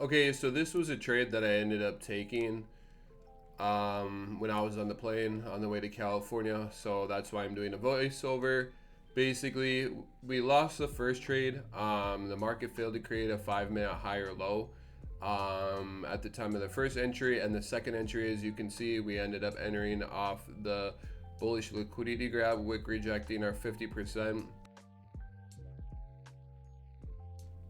Okay, so this was a trade that I ended up taking when I was on the plane on the way to California. So that's why I'm doing a voiceover. Basically, we lost the first trade. The market failed to create a 5 minute high or low at the time of the first entry. And the second entry, as you can see, we ended up entering off the bullish liquidity grab, wick rejecting our 50%.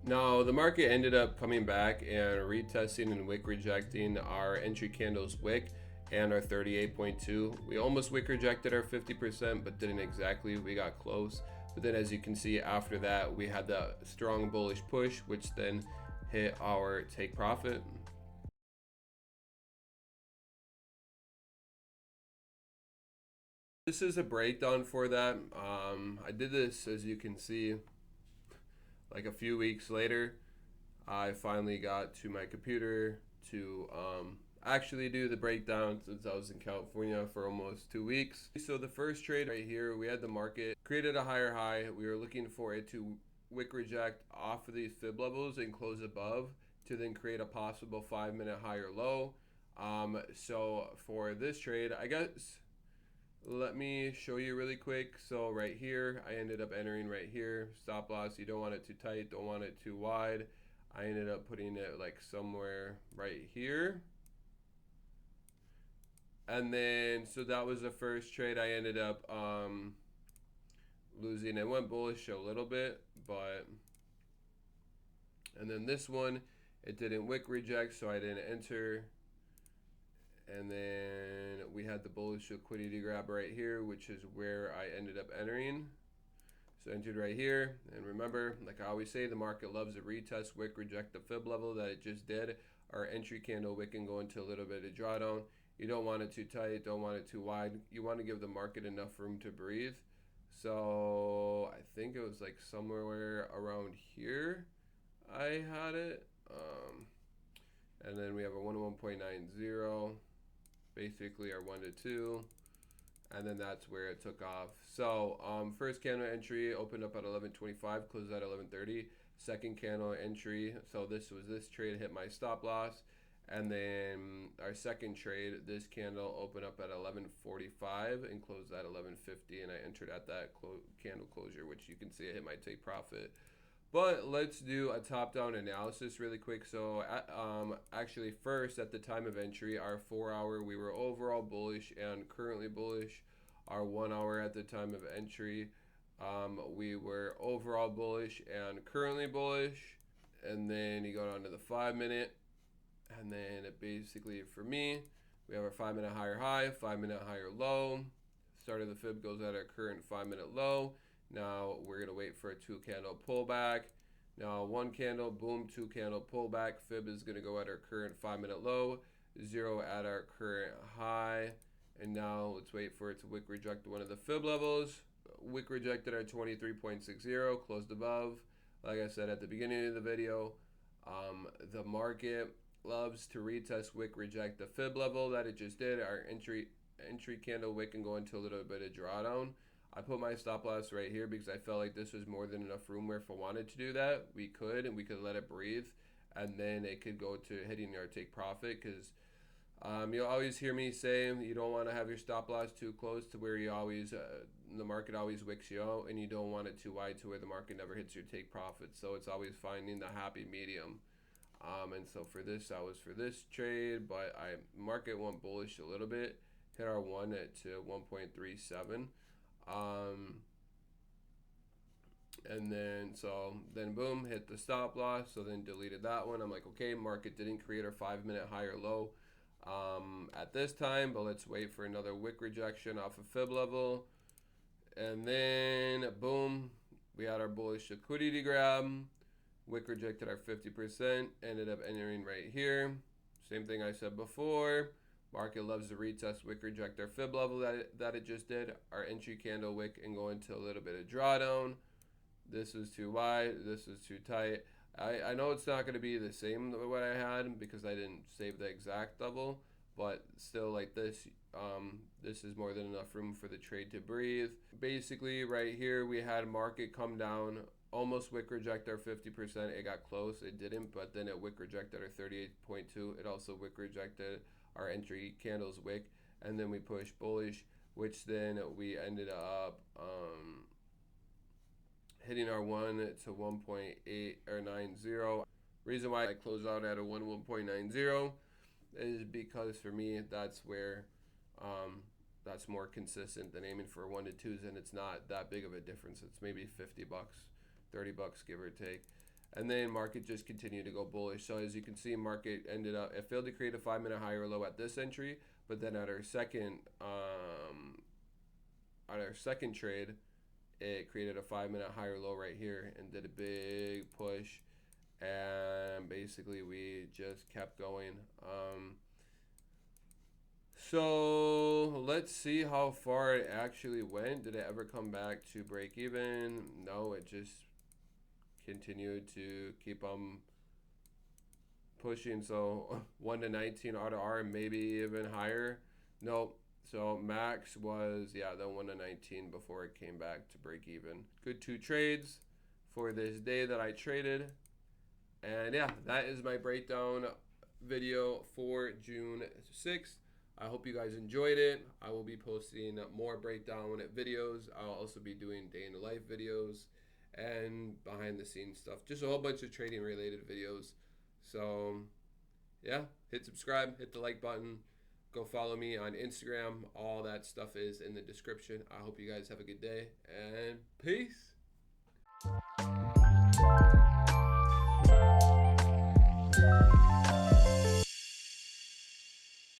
No, the market ended up coming back and retesting and wick rejecting our entry candles wick and our 38.2. We almost wick rejected our 50%, but didn't exactly. We got close. But then, as you can see, after that, we had that strong bullish push, which then hit our take profit. This is a breakdown for that. I did this, as you can see, like a few weeks later. I finally got to my computer to actually do the breakdown since I was in California for almost 2 weeks. So the first trade right here, we had the market created a higher high. We were looking for it to wick reject off of these fib levels and close above to then create a possible 5 minute higher low. So for this trade, I guess let me show you really quick. So right here, I ended up entering right here. Stop loss, you don't want it too tight, don't want it too wide. I ended up putting it like somewhere right here. And then, so that was the first trade. I ended up losing. It went bullish a little bit, but, and then this one, it didn't wick reject, so I didn't enter. And then we had the bullish liquidity grab right here, which is where I ended up entering. So entered right here, and remember, like I always say, the market loves a retest wick, reject the fib level that it just did. Our entry candle wick can go into a little bit of drawdown. You don't want it too tight, don't want it too wide. You want to give the market enough room to breathe. So I think it was like somewhere around here I had it. And then we have a 101.90, basically our 1 to 2. And then that's where it took off. So first candle entry opened up at 11:25, closed at 11:30. Second candle entry, so this was this trade hit my stop loss, and then our second trade, this candle opened up at 11:45 and closed at 11:50, and I entered at that candle closure, which you can see I hit my take profit. But let's do a top-down analysis really quick. So actually first, at the time of entry, our 4 hour, we were overall bullish and currently bullish. Our 1 hour at the time of entry, we were overall bullish and currently bullish. And then you go down to the 5 minute. And then it basically, for me, we have our 5 minute higher high, 5 minute higher low. Start of the fib goes at our current 5 minute low. Now we're going to wait for a 2 candle pullback. Now 1 candle, boom, 2 candle pullback. Fib is going to go at our current 5 minute low, 0 at our current high. And now let's wait for it to wick reject one of the fib levels. Wick rejected our 23.60, closed above. Like I said at the beginning of the video, the market loves to retest wick reject the fib level that it just did. Our entry candle wick and go into a little bit of drawdown. I put my stop loss right here because I felt like this was more than enough room where if I wanted to do that, we could, and we could let it breathe, and then it could go to hitting our take profit. Because you'll always hear me say you don't want to have your stop loss too close to where you always the market always wicks you out, and you don't want it too wide to where the market never hits your take profit. So it's always finding the happy medium. And so for this, I was for this trade, but market went bullish a little bit, hit our one at 1.37. And then boom, hit the stop loss. So then deleted that one. I'm like, okay, market didn't create our 5 minute high or low at this time, but let's wait for another wick rejection off of fib level. And then boom, we had our bullish liquidity grab. Wick rejected our 50%, ended up entering right here. Same thing I said before. Market loves to retest wick reject our fib level that it just did. Our entry candle wick and go into a little bit of drawdown. This is too wide. This is too tight. I know it's not going to be the same what I had because I didn't save the exact level, but still like this, this is more than enough room for the trade to breathe. Basically right here we had market come down almost wick reject our 50%. It got close. It didn't, but then it wick rejected our 38.2. It also wick rejected our entry candles wick, and then we pushed bullish, which then we ended up hitting our 1 to 1.8 or 90. Reason why I closed out at a 1.90 is because for me that's where that's more consistent than aiming for 1 to 2s, and it's not that big of a difference. It's maybe $50, $30 give or take. And then market just continued to go bullish. So as you can see, market ended up, it failed to create a 5-minute high or low at this entry, but then at our second trade, it created a 5-minute high or low right here and did a big push, and basically we just kept going. So let's see how far it actually went. Did it ever come back to break even? No, it just continued to keep on pushing. So 1 to 19 R, maybe even higher. Nope. So max was, yeah, the 1 to 19 before it came back to break even. Good 2 trades for this day that I traded. And yeah, that is my breakdown video for June 6th. I hope you guys enjoyed it. I will be posting more breakdown videos. I'll also be doing day in the life videos and behind the scenes stuff. Just a whole bunch of trading related videos. So yeah, hit subscribe, hit the like button, go follow me on Instagram. All that stuff is in the description. I hope you guys have a good day, and peace.